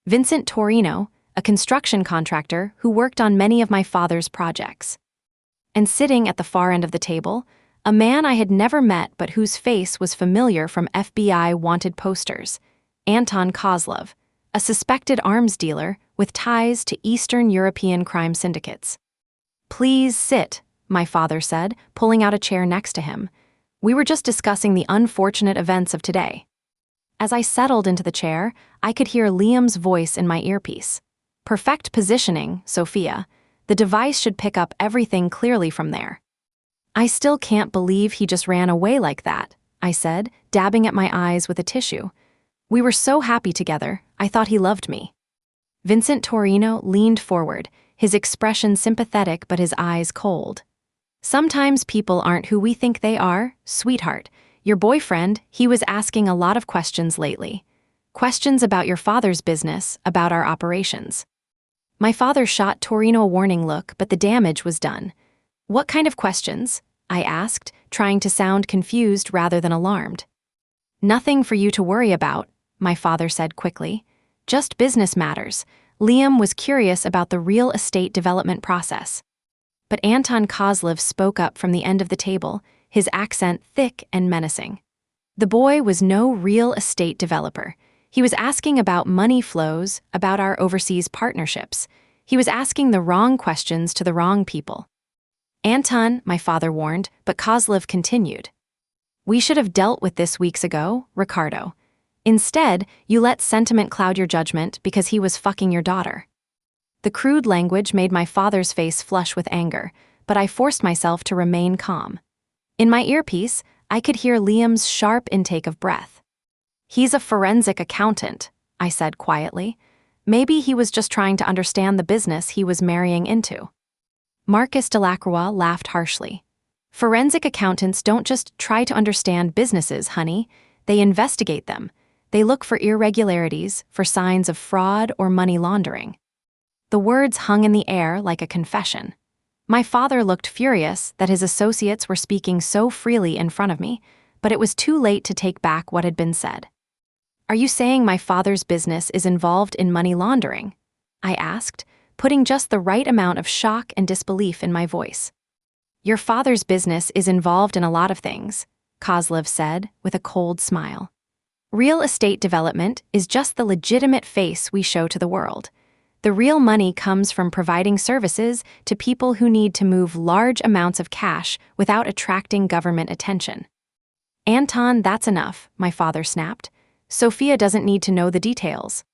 Vincent Torino, a construction contractor who worked on many of my father's projects. And sitting at the far end of the table, a man I had never met but whose face was familiar from FBI wanted posters, Anton Kozlov, a suspected arms dealer with ties to Eastern European crime syndicates. "Please sit," my father said, pulling out a chair next to him. "We were just discussing the unfortunate events of today." As I settled into the chair, I could hear Liam's voice in my earpiece. "Perfect positioning, Sofia. The device should pick up everything clearly from there." "I still can't believe he just ran away like that," I said, dabbing at my eyes with a tissue. "We were so happy together, I thought he loved me." Vincent Torino leaned forward, his expression sympathetic but his eyes cold. "Sometimes people aren't who we think they are, sweetheart. Your boyfriend, he was asking a lot of questions lately. Questions about your father's business, about our operations." My father shot Torino a warning look, but the damage was done. "What kind of questions?" I asked, trying to sound confused rather than alarmed. "Nothing for you to worry about," my father said quickly. "Just business matters." Liam was curious about the real estate development process. But Anton Kozlov spoke up from the end of the table, his accent thick and menacing. The boy was no real estate developer. He was asking about money flows, about our overseas partnerships. He was asking the wrong questions to the wrong people. "Anton," my father warned, but Kozlov continued. "We should have dealt with this weeks ago, Ricardo. Instead, you let sentiment cloud your judgment because he was fucking your daughter." The crude language made my father's face flush with anger, but I forced myself to remain calm. In my earpiece, I could hear Liam's sharp intake of breath. "He's a forensic accountant," I said quietly. Maybe he was just trying to understand the business he was marrying into. Marcus Delacroix laughed harshly. "Forensic accountants don't just try to understand businesses, honey. They investigate them. They look for irregularities, for signs of fraud or money laundering." The words hung in the air like a confession. My father looked furious that his associates were speaking so freely in front of me, but it was too late to take back what had been said. "Are you saying my father's business is involved in money laundering?" I asked, putting just the right amount of shock and disbelief in my voice. "Your father's business is involved in a lot of things," Kozlov said with a cold smile. "Real estate development is just the legitimate face we show to the world. The real money comes from providing services to people who need to move large amounts of cash without attracting government attention." "Anton, that's enough," my father snapped. "Sofia doesn't need to know the details."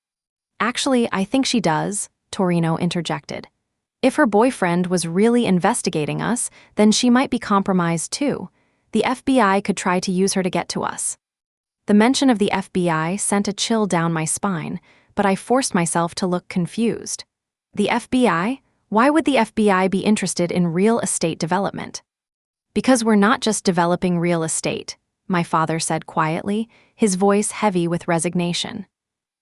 "Actually, I think she does," Torino interjected. "If her boyfriend was really investigating us, then she might be compromised too. The FBI could try to use her to get to us." The mention of the FBI sent a chill down my spine, but I forced myself to look confused. The FBI? Why would the FBI be interested in real estate development? "Because we're not just developing real estate," my father said quietly, his voice heavy with resignation.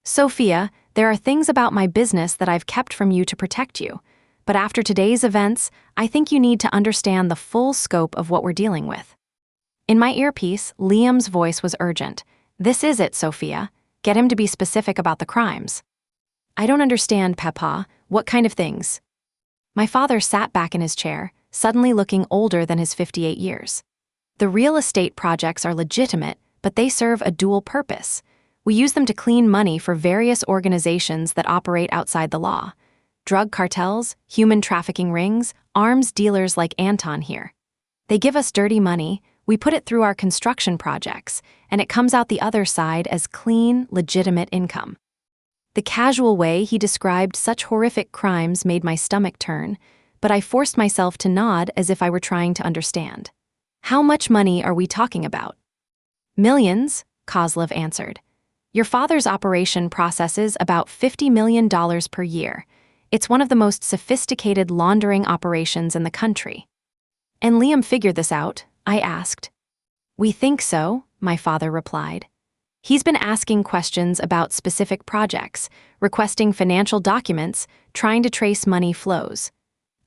"Sofia, there are things about my business that I've kept from you to protect you, but after today's events, I think you need to understand the full scope of what we're dealing with." In my earpiece, Liam's voice was urgent. "This is it, Sofia. Get him to be specific about the crimes." "I don't understand, Papa. What kind of things?" My father sat back in his chair, suddenly looking older than his 58 years. "The real estate projects are legitimate, but they serve a dual purpose. We use them to clean money for various organizations that operate outside the law. Drug cartels, human trafficking rings, arms dealers like Anton here. They give us dirty money, we put it through our construction projects, and it comes out the other side as clean, legitimate income." The casual way he described such horrific crimes made my stomach turn, but I forced myself to nod as if I were trying to understand. "How much money are we talking about?" "Millions," Kozlov answered. "Your father's operation processes about $50 million per year. It's one of the most sophisticated laundering operations in the country." "And Liam figured this out?" I asked. "We think so," my father replied. "He's been asking questions about specific projects, requesting financial documents, trying to trace money flows.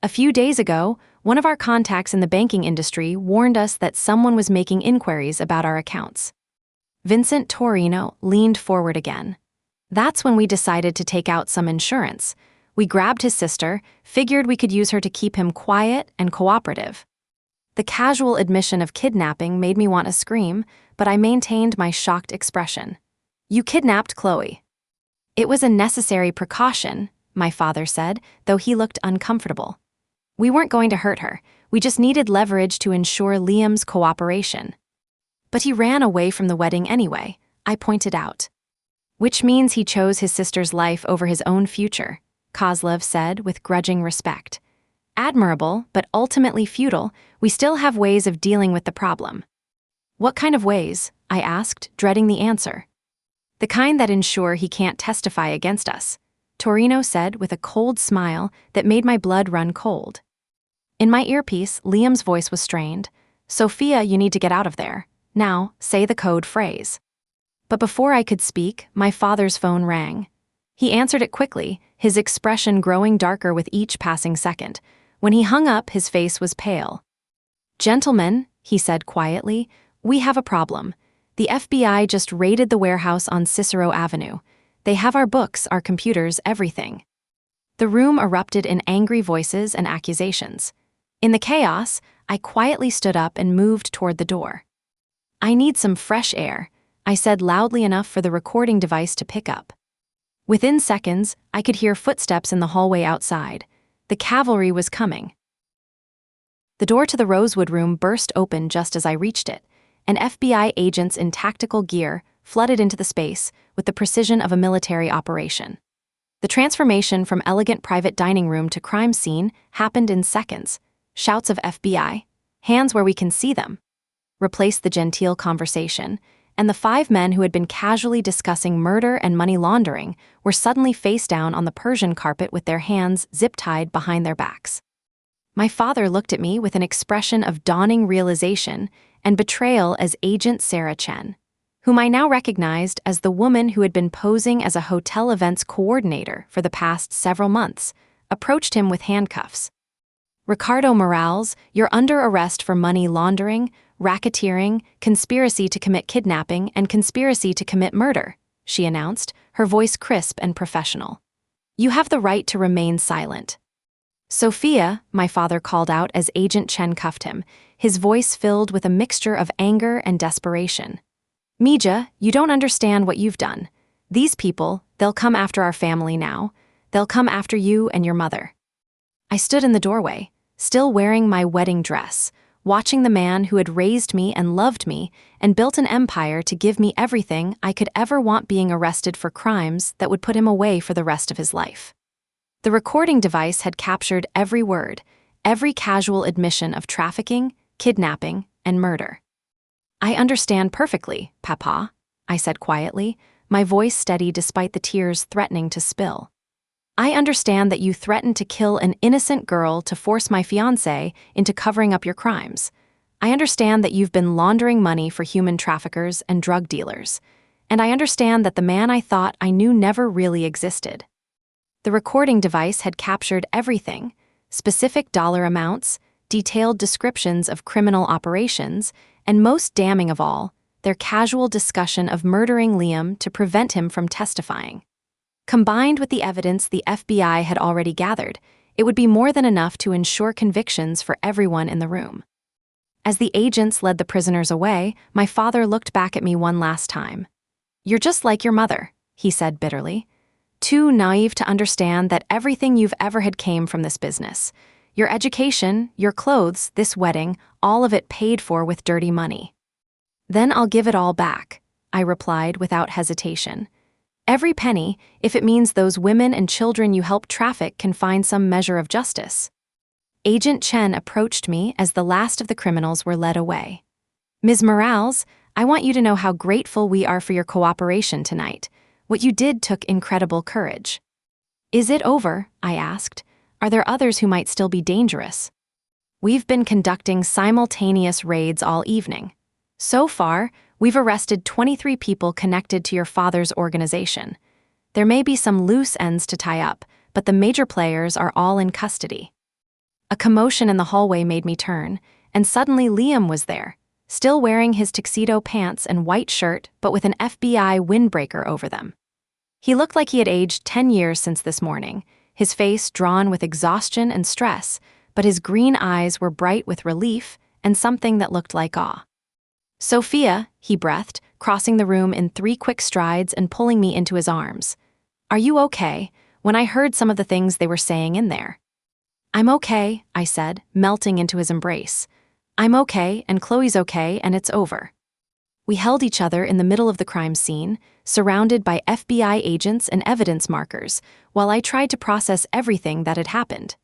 A few days ago, one of our contacts in the banking industry warned us that someone was making inquiries about our accounts." Vincent Torino leaned forward again. "That's when we decided to take out some insurance. We grabbed his sister, figured we could use her to keep him quiet and cooperative." The casual admission of kidnapping made me want to scream, but I maintained my shocked expression. "You kidnapped Chloe." "It was a necessary precaution," my father said, though he looked uncomfortable. "We weren't going to hurt her. We just needed leverage to ensure Liam's cooperation." "But he ran away from the wedding anyway," I pointed out. "Which means he chose his sister's life over his own future," Kozlov said with grudging respect. "Admirable, but ultimately futile. We still have ways of dealing with the problem." "What kind of ways?" I asked, dreading the answer. "The kind that ensure he can't testify against us," Torino said with a cold smile that made my blood run cold. In my earpiece, Liam's voice was strained. "Sofia, you need to get out of there. Now, say the code phrase." But before I could speak, my father's phone rang. He answered it quickly, his expression growing darker with each passing second. When he hung up, his face was pale. "Gentlemen," he said quietly, "we have a problem. The FBI just raided the warehouse on Cicero Avenue. They have our books, our computers, everything." The room erupted in angry voices and accusations. In the chaos, I quietly stood up and moved toward the door. "I need some fresh air," I said loudly enough for the recording device to pick up. Within seconds, I could hear footsteps in the hallway outside. The cavalry was coming. The door to the Rosewood room burst open just as I reached it, and FBI agents in tactical gear flooded into the space with the precision of a military operation. The transformation from elegant private dining room to crime scene happened in seconds. Shouts of "FBI, hands where we can see them," replaced the genteel conversation, and the 5 men who had been casually discussing murder and money laundering were suddenly face down on the Persian carpet with their hands zip-tied behind their backs. My father looked at me with an expression of dawning realization and betrayal as Agent Sarah Chen, whom I now recognized as the woman who had been posing as a hotel events coordinator for the past several months, approached him with handcuffs. "Ricardo Morales, you're under arrest for money laundering, racketeering, conspiracy to commit kidnapping, and conspiracy to commit murder," she announced, her voice crisp and professional. "You have the right to remain silent." "Sofia," my father called out as Agent Chen cuffed him, his voice filled with a mixture of anger and desperation. "Mija, you don't understand what you've done. These people, they'll come after our family now. They'll come after you and your mother." I stood in the doorway, still wearing my wedding dress, watching the man who had raised me and loved me and built an empire to give me everything I could ever want, being arrested for crimes that would put him away for the rest of his life. The recording device had captured every word, every casual admission of trafficking, kidnapping, and murder. "I understand perfectly, Papa," I said quietly, my voice steady despite the tears threatening to spill. "I understand that you threatened to kill an innocent girl to force my fiancé into covering up your crimes. I understand that you've been laundering money for human traffickers and drug dealers. And I understand that the man I thought I knew never really existed." The recording device had captured everything: specific dollar amounts, detailed descriptions of criminal operations, and most damning of all, their casual discussion of murdering Liam to prevent him from testifying. Combined with the evidence the FBI had already gathered, it would be more than enough to ensure convictions for everyone in the room. As the agents led the prisoners away, my father looked back at me one last time. "You're just like your mother," he said bitterly. "Too naive to understand that everything you've ever had came from this business. Your education, your clothes, this wedding, all of it paid for with dirty money." "Then I'll give it all back," I replied without hesitation. "Every penny, if it means those women and children you helped traffic can find some measure of justice." Agent Chen approached me as the last of the criminals were led away. "Ms. Morales, I want you to know how grateful we are for your cooperation tonight. What you did took incredible courage." "Is it over?" I asked. "Are there others who might still be dangerous?" "We've been conducting simultaneous raids all evening. So far, we've arrested 23 people connected to your father's organization. There may be some loose ends to tie up, but the major players are all in custody." A commotion in the hallway made me turn, and suddenly Liam was there, still wearing his tuxedo pants and white shirt but with an FBI windbreaker over them. He looked like he had aged 10 years since this morning, his face drawn with exhaustion and stress, but his green eyes were bright with relief and something that looked like awe. "Sofia," he breathed, crossing the room in 3 quick strides and pulling me into his arms. "Are you okay?" when I heard some of the things they were saying in there. "I'm okay," I said, melting into his embrace. "I'm okay, and Chloe's okay, and it's over." We held each other in the middle of the crime scene, surrounded by FBI agents and evidence markers, while I tried to process everything that had happened.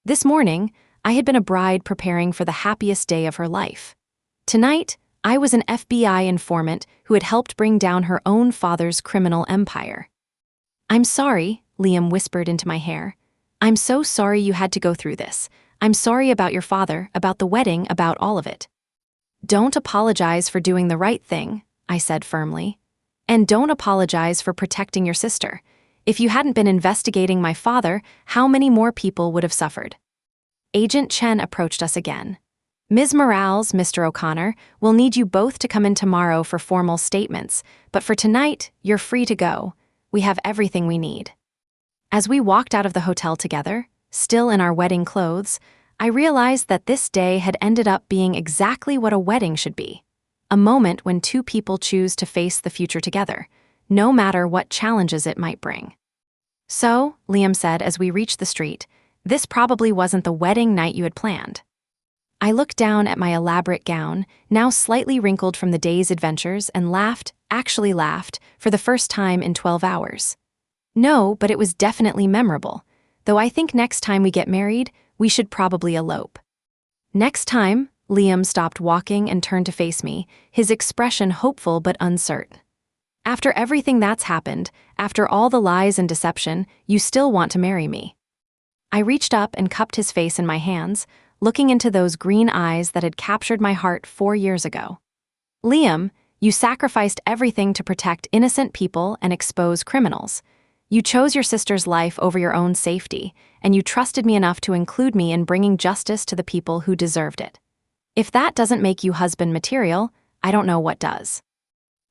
This morning, I had been a bride preparing for the happiest day of her life. Tonight, I was an FBI informant who had helped bring down her own father's criminal empire. "I'm sorry," Liam whispered into my hair. "I'm so sorry you had to go through this. I'm sorry about your father, about the wedding, about all of it." "Don't apologize for doing the right thing," I said firmly. "And don't apologize for protecting your sister. If you hadn't been investigating my father, how many more people would have suffered?" Agent Chen approached us again. "Ms. Morales, Mr. O'Connor, we'll need you both to come in tomorrow for formal statements, but for tonight, you're free to go. We have everything we need." As we walked out of the hotel together, still in our wedding clothes, I realized that this day had ended up being exactly what a wedding should be. A moment when 2 people choose to face the future together, no matter what challenges it might bring. "So," Liam said as we reached the street, "this probably wasn't the wedding night you had planned." I looked down at my elaborate gown, now slightly wrinkled from the day's adventures, and actually laughed, for the first time in 12 hours. "No, but it was definitely memorable. Though I think next time we get married, we should probably elope." "Next time?" Liam stopped walking and turned to face me, his expression hopeful but uncertain. "After everything that's happened, after all the lies and deception, you still want to marry me?" I reached up and cupped his face in my hands, looking into those green eyes that had captured my heart 4 years ago. "Liam, you sacrificed everything to protect innocent people and expose criminals. You chose your sister's life over your own safety, and you trusted me enough to include me in bringing justice to the people who deserved it. If that doesn't make you husband material, I don't know what does."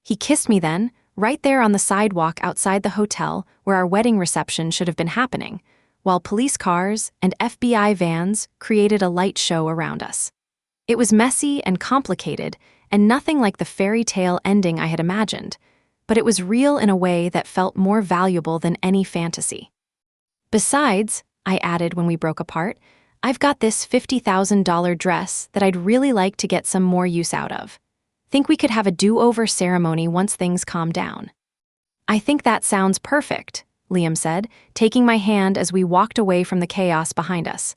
He kissed me then, right there on the sidewalk outside the hotel where our wedding reception should have been happening, while police cars and FBI vans created a light show around us. It was messy and complicated, and nothing like the fairy tale ending I had imagined, but it was real in a way that felt more valuable than any fantasy. "Besides," I added when we broke apart, I've got this $50,000 dress that I'd really like to get some more use out of. Think we could have a do-over ceremony once things calm down." "I think that sounds perfect," Liam said, taking my hand as we walked away from the chaos behind us.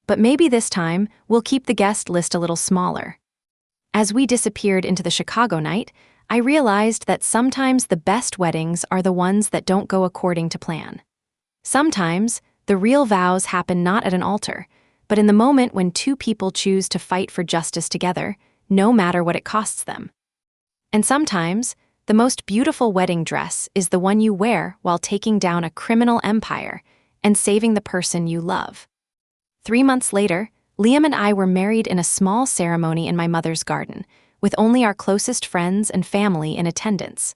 "But maybe this time, we'll keep the guest list a little smaller." As we disappeared into the Chicago night, I realized that sometimes the best weddings are the ones that don't go according to plan. Sometimes, the real vows happen not at an altar, but in the moment when two people choose to fight for justice together, no matter what it costs them. And sometimes, the most beautiful wedding dress is the one you wear while taking down a criminal empire and saving the person you love. 3 months later, Liam and I were married in a small ceremony in my mother's garden, with only our closest friends and family in attendance.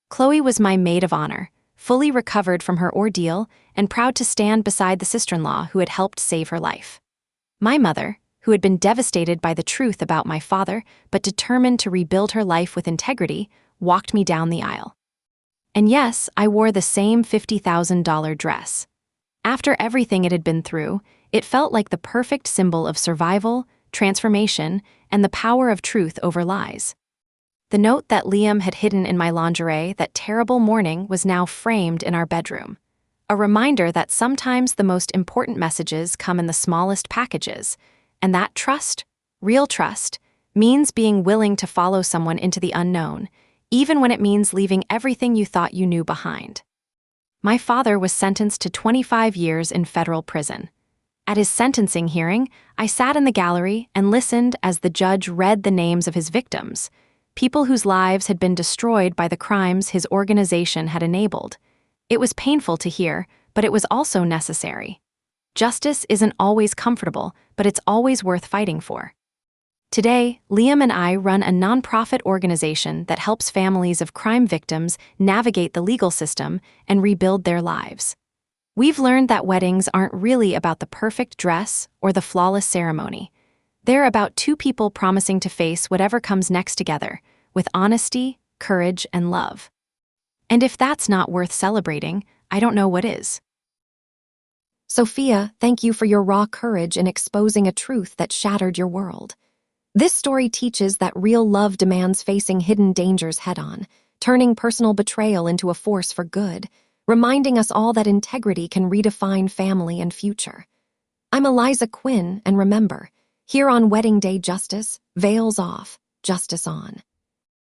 Chloe was my maid of honor, fully recovered from her ordeal and proud to stand beside the sister-in-law who had helped save her life. My mother, who had been devastated by the truth about my father but determined to rebuild her life with integrity, walked me down the aisle. And yes, I wore the same $50,000 dress. After everything it had been through, it felt like the perfect symbol of survival, transformation, and the power of truth over lies. The note that Liam had hidden in my lingerie that terrible morning was now framed in our bedroom. A reminder that sometimes the most important messages come in the smallest packages, and that trust, real trust, means being willing to follow someone into the unknown, even when it means leaving everything you thought you knew behind. My father was sentenced to 25 years in federal prison. At his sentencing hearing, I sat in the gallery and listened as the judge read the names of his victims, people whose lives had been destroyed by the crimes his organization had enabled. It was painful to hear, but it was also necessary. Justice isn't always comfortable, but it's always worth fighting for. Today, Liam and I run a nonprofit organization that helps families of crime victims navigate the legal system and rebuild their lives. We've learned that weddings aren't really about the perfect dress or the flawless ceremony. They're about two people promising to face whatever comes next together, with honesty, courage, and love. And if that's not worth celebrating, I don't know what is. Sofia, thank you for your raw courage in exposing a truth that shattered your world. This story teaches that real love demands facing hidden dangers head-on, turning personal betrayal into a force for good, reminding us all that integrity can redefine family and future. I'm Eliza Quinn, and remember, here on Wedding Day Justice, veils off, justice on.